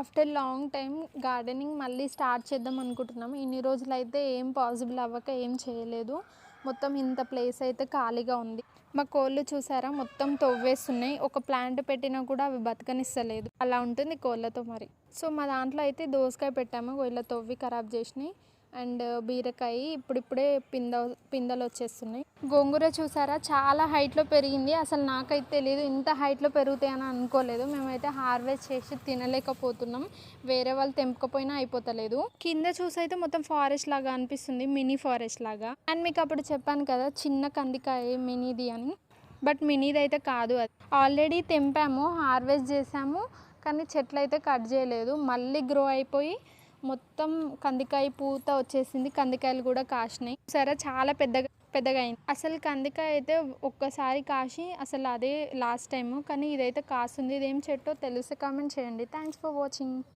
After long time gardening మళ్ళీ start చేద్దాం అనుకుంటున్నాము. ఇన్ని రోజులైతే ఏం పాసిబుల్ అవ్వక ఏం చేయలేదు. మొత్తం ఇంత ప్లేస్ అయితే ఖాళీగా ఉంది. మా కోళ్ళు చూసారా మొత్తం తవ్వేస్తున్నాయి. ఒక ప్లాంట్ పెట్టినా కూడా అవి బతకనిస్తలేదు. అలా ఉంటుంది కోళ్ళతో మరి. సో మా దాంట్లో అయితే దోసకాయ పెట్టాము, ఇలా తవ్వి ఖరాబ్ చేసినాయి. అండ్ బీరకాయ ఇప్పుడిప్పుడే పిందెలు వచ్చేస్తున్నాయి. గోంగూర చూసారా చాలా హైట్లో పెరిగింది. అసలు నాకైతే తెలియదు ఇంత హైట్లో పెరుగుతాయని అనుకోలేదు. మేమైతే హార్వెస్ట్ చేసి తినలేకపోతున్నాం. వేరే వాళ్ళు తెంపకపోయినా అయిపోతలేదు. కింద చూసైతే మొత్తం ఫారెస్ట్ లాగా అనిపిస్తుంది, మినీ ఫారెస్ట్ లాగా. అండ్ మీకు అప్పుడు చెప్పాను కదా చిన్న కందికాయ మినీది అని, బట్ మినీది అయితే కాదు. అది ఆల్రెడీ తెంపాము, హార్వెస్ట్ చేసాము, కానీ చెట్లు అయితే కట్ చేయలేదు. మళ్ళీ గ్రో అయిపోయి మొత్తం కందికాయ పూత వచ్చేసింది. కందికాయలు కూడా కాసినాయి సరే, చాలా పెద్దగా అయింది. అసలు కందికాయ అయితే ఒక్కసారి కాసి అసలు అదే లాస్ట్ టైము, కానీ ఇదైతే కాస్తుంది. ఇదేం చెట్టో తెలిస్తే కామెంట్ చేయండి. Thanks for watching.